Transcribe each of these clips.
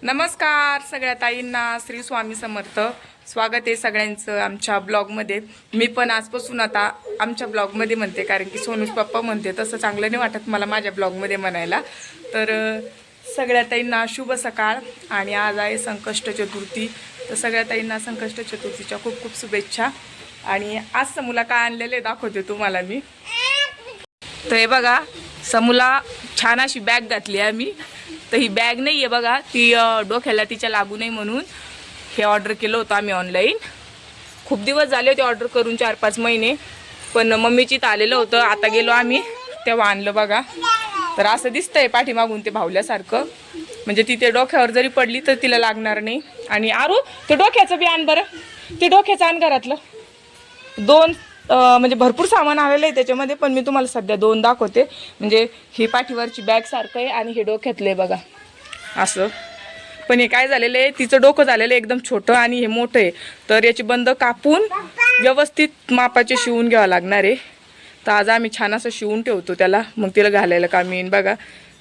नमस्कार सगळ्या ताईंना, श्री स्वामी समर्थ. स्वागत आहे सगळ्यांचं आमच्या ब्लॉगमध्ये. मी पण आजपासून आता आमच्या ब्लॉगमध्ये म्हणते, कारण की सोनूच पप्पा म्हणते तसं चांगलं नाही वाटत मला माझ्या ब्लॉगमध्ये म्हणायला. तर सगळ्या ताईंना शुभ सकाळ. आणि आज आहे संकष्ट चतुर्थी, तर सगळ्या ताईंना संकष्ट चतुर्थीच्या खूप खूप शुभेच्छा. आणि आज समूला काय आणलेले दाखवते तुम्हाला मी. तर हे बघा, समूला छान अशी बॅग घातली आहे मी. तर ही बॅग नाही आहे बघा, ती डोक्याला तिच्या लागू नये म्हणून हे ऑर्डर केलं होतं आम्ही ऑनलाईन. खूप दिवस झाले होते ऑर्डर करून, 4-5 महिने. पण मम्मीची तर आलेलं होतं, आता गेलो आम्ही तेव्हा आणलं बघा. तर असं दिसतंय पाठीमागून ते भावल्यासारखं, म्हणजे ती ते डोक्यावर जरी पडली तर तिला लागणार नाही. आणि आरू ते डोक्याचं बी आण बरं, ते डोक्याचं आण घरातलं. दोन म्हणजे भरपूर सामान आलेलं आहे त्याच्यामध्ये, पण मी तुम्हाला सध्या 2 दाखवते. म्हणजे ही पाठीवरची बॅग सारखं आहे आणि हे डोक्यातलं आहे बघा असं. पण हे काय झालेलं आहे, तिचं डोकं झालेलं आहे एकदम छोटं आणि हे मोठं आहे. तर याची बंद कापून व्यवस्थित मापाचे शिवून घ्यावं लागणार आहे. तर आज आम्ही छान असं शिवून ठेवतो त्याला, मग तिला घालायला कामी येईन बघा.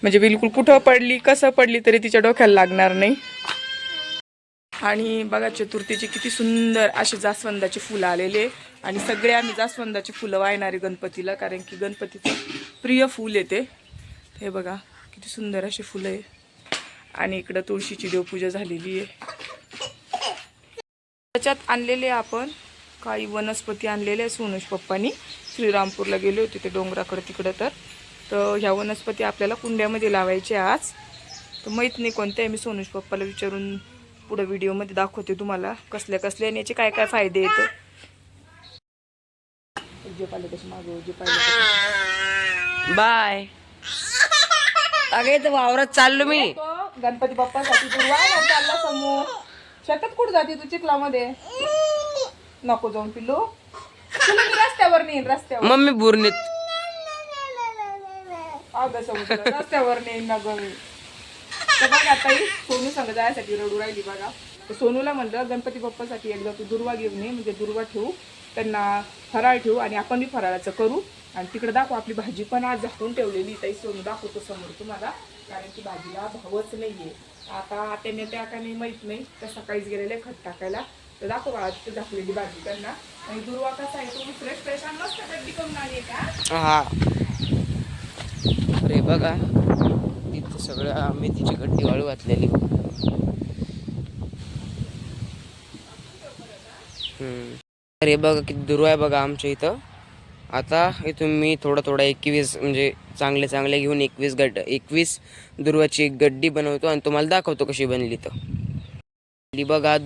म्हणजे बिलकुल कुठं पडली कसं पडली तरी तिच्या डोक्याला लागणार नाही. आणि बघा चतुर्थीची किती सुंदर असे जास्वंदाची फुलं आलेले. आणि सगळे आम्ही जास्वंदाची फुलं वाहणारे गणपतीला, कारण की गणपतीचं प्रिय फूल येते. हे बघा किती सुंदर अशी फुलं आहे. आणि इकडं तुळशीची देवपूजा झालेली आहे. त्याच्यात आणलेले आपण काही वनस्पती आणलेल्या आहे सोनूश पप्पांनी. श्रीरामपूरला गेले होते ते डोंगराकडे तिकडं. तर ह्या वनस्पती आपल्याला कुंड्यामध्ये लावायचे आज. तर माहीत नाही कोणत्या आहे, मी सोनूश पप्पाला विचारून पुढे व्हिडिओमध्ये दाखवते तुम्हाला कसल्या कसल्या आणि याचे काय काय फायदे येतं. बाय. अगे तर वावरात चाललो मी. गणपती बाप्पासाठी दुर्वा चालला समूह. शेतात कुठं जाते तू चिखलामध्ये? नको जाऊन पिल्लू, तुला मी रस्त्यावर नेईन, रस्त्यावर. मम्मी बुरणीत. अगं समूह रस्त्यावर नेईन ना ग मी. तर बघा आता ही सोनू संग जायसाठी रडू राहिली बघा. तर सोनूला म्हणलं गणपती बाप्पासाठी एकदा तू दुर्वा घेऊन ये, म्हणजे दुर्वा ठेवू, त्यांना फराळ ठेवू आणि आपण बी फराळाचं करू. आणि तिकडे दाखवू आपली भाजी पण आज झाकून ठेवलेली. ताई सोनू दाखवतो समोर तुम्हाला, कारण की भाजीला भावच नाहीये. आता त्याने त्या का नाही माहित नाही, तर सकाळीच गेलेले खत टाकायला. तर दाखव बाळा तिथे झाकलेली भाजी त्यांना. आणि दुर्वा कसा आहे तो फ्रेश फ्रेश मस्त गड्डी करून आली का. हा अरे बघा तिथं सगळं मेथीची गड्डी वाळू घातलेली. अरे बघा किती दुर्वा आहे बघा आमच्या इथं. आता इथून मी थोडा 21 म्हणजे चांगले घेऊन 21 दुर्वाची एक गड्डी बनवतो आणि तुम्हाला दाखवतो कशी बनली. तर बघा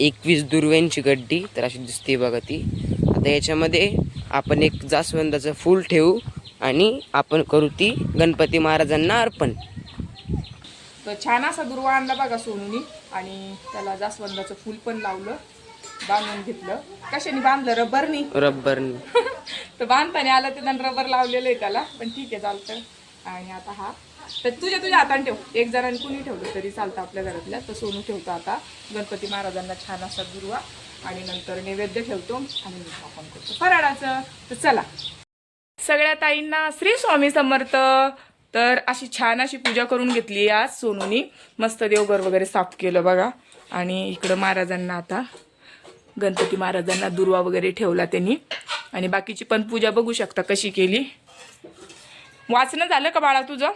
21 दुर्व्यांची गड्डी तर अशी दिसते बघा ती. आता याच्यामध्ये आपण एक जास्वंदाचं फूल ठेवू आणि आपण करू ती गणपती महाराजांना अर्पण. तर छान असा दुर्वा आणला बघा सोनूनी. आणि त्याला जास्वंदाचं फूल पण लावलं, बांधून घेतलं. कशाने बांधलं? रबरनी. तर बांधताना आलं ते रबर लावलेलं आहे त्याला, पण ठीक आहे चालतं. आणि आता हा तर तुझ्या हाताने ठेव, एक जणांनी कुणी ठेवलं तरी चालतं आपल्या घरातल्या. तर सोनू ठेवतो आता गणपती महाराजांना छान असा दुर्वा. आणि नंतर नैवेद्य ठेवतो आणि आपण करतो फराळाचं. तर चला सगळ्या ताईंना श्री स्वामी समर्थ. तर अशी छान अशी पूजा करून घेतली आज सोनूनी. मस्त देवघर वगैरे साफ केलं बघा. आणि इकडं महाराजांना आता गणपती महाराजांना दुर्वा वगैरे ठेवला त्यांनी. आणि बाकीची पण पूजा बघू शकता कशी केली. वाचणं झालं का बाळा तुझं?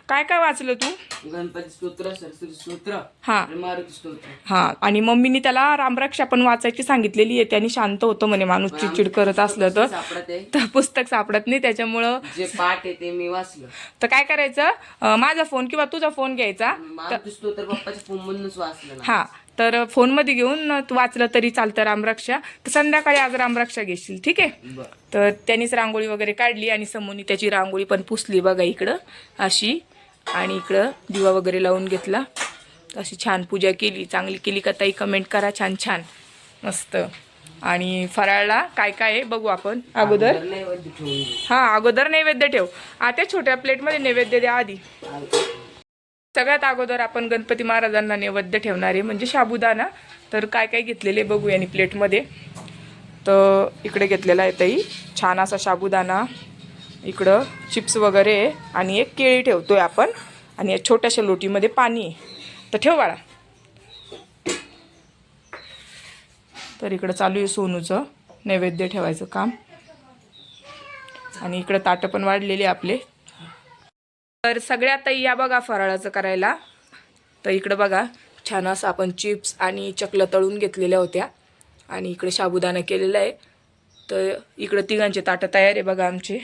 काय काय वाचलं तू? गणपती स्तोत्र, सरस्वती स्तोत्र, मारुती स्तोत्र. हा. आणि मम्मीनी त्याला रामरक्षा पण वाचायची सांगितलेली आहे. त्याने शांत होतं म्हणे माणूस चिडचिड करत असलं तर पुस्तक सापडत नाही, त्याच्यामुळं जे पाठ आहे ते मी वाचलं. तर काय करायचं, माझा फोन किंवा तुझा फोन घ्यायचा. मारुती स्तोत्र पप्पाच्या फोन मधूनच वाचलं. हा, तर फोनमध्ये घेऊन तू वाचलं तरी चालतं रामरक्षा. तर संध्याकाळी आज रामरक्षा घेशील, ठीक आहे? तर त्यांनीच रांगोळी वगैरे काढली आणि समोनी त्याची रांगोळी पण पुसली बघा इकडं अशी. आणि इकडं दिवा वगैरे लावून घेतला. अशी छान पूजा केली. चांगली केली का ताई कमेंट करा. छान छान मस्त. आणि फराळला काय काय आहे बघू आपण अगोदर. अगोदर नैवेद्य ठेव. त्या छोट्या प्लेटमध्ये नैवेद्य द्या आधी. सगळ्यात अगोदर आपण गणपती महाराजांना नैवेद्य ठेवणार आहे, म्हणजे साबुदाणा. तर काय काय घेतलेले बघू यांनी प्लेटमध्ये. तर इकडे घेतलेला आहे ताई छान असा साबुदाणा. इकडं चिप्स वगैरे आणि एक केळी ठेवतोय आपण. आणि या छोट्याशा लोटीमध्ये पाणी आहे. तर ठेव बाळा. तर इकडं चालू आहे सोनूचं नैवेद्य ठेवायचं काम. आणि इकडं ताटं पण वाढलेली आपले. तर सगळ्यात या बघा फराळाचं करायला. तर इकडं बघा छान असं आपण चिप्स आणि चकलं तळून घेतलेल्या होत्या. आणि इकडे साबुदाणा केलेला आहे. तर इकडं तिघांचे ताटं तयार आहे बघा आमचे.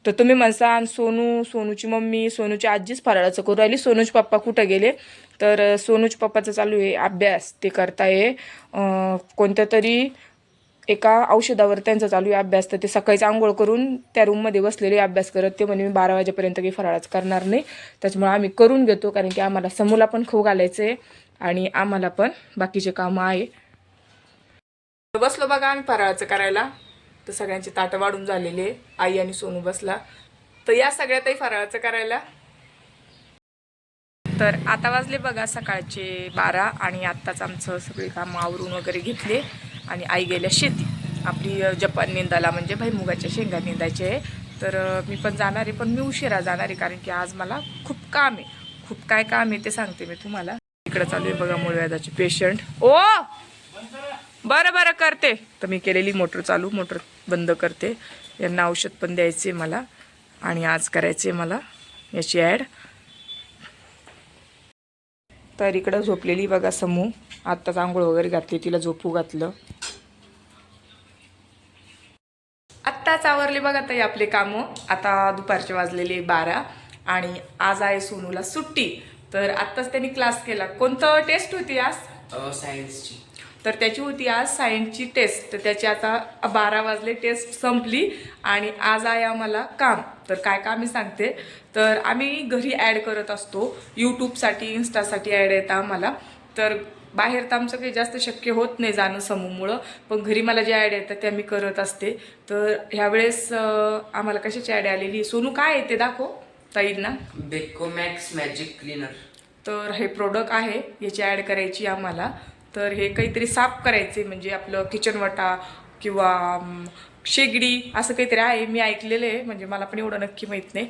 तर तुम्ही म्हणसान सोनूची मम्मी, सोनूची आजीच फराळाचं करू राहिली, सोनूचे पप्पा कुठं गेले? तर सोनूच्या पप्पाचं चालू आहे अभ्यास. ते करताय कोणत्या तरी एका औषधावर त्यांचा चालू आहे अभ्यास. तर ते सकाळीच आंघोळ करून त्या रूममध्ये बसलेले अभ्यास करत. ते म्हणे मी 12 वाजेपर्यंत काही फराळाचं करणार नाही. त्याच्यामुळे आम्ही करून घेतो, कारण की आम्हाला समूला पण खाऊ घालायचं आहे आणि आम्हाला पण बाकीचे कामं आहे. बसलो बघा आम्ही फराळाचं करायला. तर सगळ्यांचे ताटं वाढून झालेले. आई आणि सोनू बसला. तर या सगळ्यातही फराळाचं करायला. तर आता वाजले बघा सकाळचे 12 आणि आत्ताच आमचं सगळे कामं आवरून वगैरे घेतले आणि आई गेल्या शेती. आपली जपान निंदाला म्हणजे भुईमुगाच्या शेंगा निंदायचे. तर मी पण जाणार आहे, पण मी उशिरा जाणार आहे, कारण की आज मला खूप काम आहे. खूप काय काम आहे ते सांगते मी तुम्हाला. इकडं चालू आहे बघा मूळव्याधाचे पेशंट. ओ बरं बरं करते. तर मी केलेली मोटर चालू, मोटर बंद करते. यांना औषध पण द्यायचे मला आणि आज करायचे मला याची ॲड. तर इकडं झोपलेली बघा समू. आत्ताच आंघोळ वगैरे घातली, तिला झोपू घातलं. आत्ताच आवरले बघा ताई आपले कामं. आता दुपारचे वाजलेले 12 आणि आज आहे सोनूला सुट्टी. तर आत्ताच त्यांनी क्लास केला. कोणतं टेस्ट होती आज? सायन्सची. तर त्याची होती आज सायन्सची टेस्ट. तर त्याची आता 12 वाजले, टेस्ट संपली आणि आज आहे आम्हाला काम. तर काय काम मी सांगते. तर आम्ही घरी ॲड करत असतो यूट्यूबसाठी, इन्स्टासाठी ॲड येतं आम्हाला. तर बाहेर तर आमचं काही जास्त शक्य होत नाही जाणं समूमुळं, पण घरी मला ज्या ॲड येतात त्या मी करत असते. तर ह्यावेळेस आम्हाला कशाची ॲड आलेली? सोनू काय आहे ते दाखव ताईंना. बेकोमॅक्स मॅजिक क्लीनर. तर हे प्रोडक्ट आहे, याची ॲड करायची आम्हाला. तर हे काहीतरी साफ करायचे, म्हणजे आपलं किचन वटा किंवा शेगडी असं काहीतरी आहे. मी ऐकलेलं आहे, म्हणजे मला पण एवढं नक्की माहीत नाही.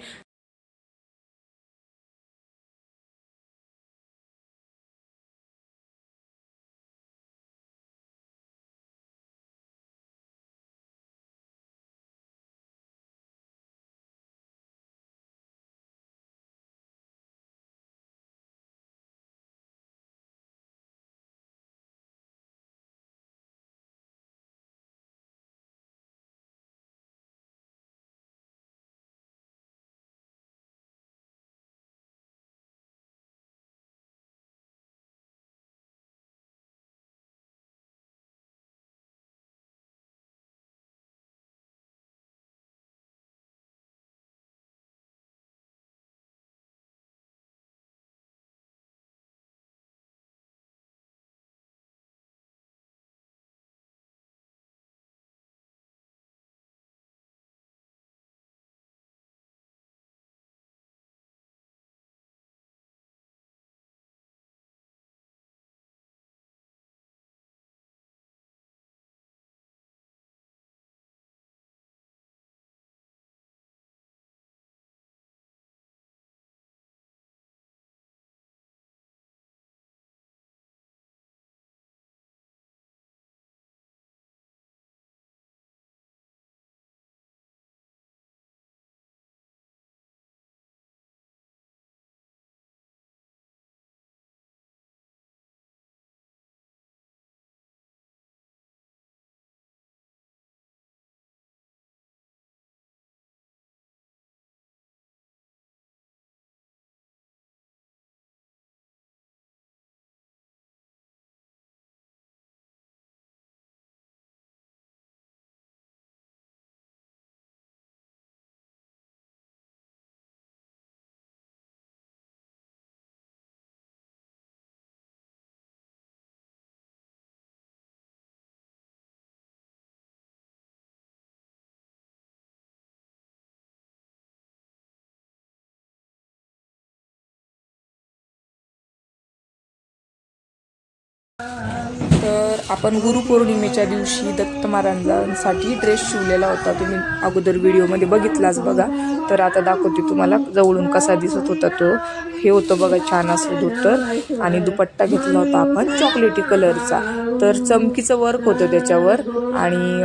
आपण गुरुपौर्णिमेच्या दिवशी दत्त महाराजांसाठी ड्रेस शिवलेला होता, तुम्ही अगोदर व्हिडिओमध्ये बघितलाच बघा. तर आता दाखवते तुम्हाला जवळून कसा दिसत होता तो. हे होतं बघा छान असं धोतर आणि दुपट्टा घेतला होता आपण चॉकलेटी कलरचा. तर चमकीचं वर्क होतं त्याच्यावर आणि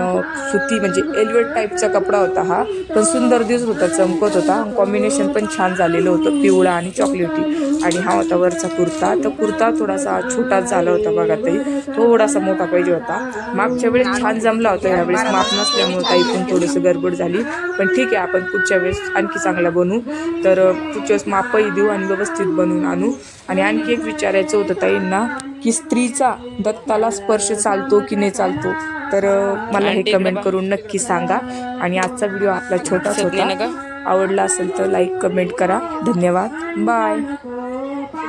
सुती म्हणजे एल्वेट टाईपचा कपडा होता हा, पण सुंदर दिसत होता, चमकत होता. कॉम्बिनेशन पण छान झालेलं होतं, पिवळा आणि चॉकलेटी. आणि हा होता वरचा कुर्ता. तर कुर्ता थोडासा छोटाच झाला होता बघा ताई, थोडासा मोठा पाहिजे होता. मागच्या वेळेस छान जमला होता, ह्यावेळेस माप नसल्यामुळे ताई पण थोडंसं गडबड झाली. पण ठीक आहे, आपण पुढच्या वेळेस आणखी चांगला बनवू. तर पुढच्या वेळेस मापही देऊ आणि व्यवस्थित बनवून आणू. आणि आणखी एक विचारायचं होतं ताईंना की स्त्रीचा दत्ताला स्पर्श चालतो की नाही चालतो. तर मला हे कमेंट करून नक्की सांगा. आणि आजचा व्हिडिओ आपला छोटाच होता, आवडला असेल तर लाईक कमेंट करा. धन्यवाद, बाय.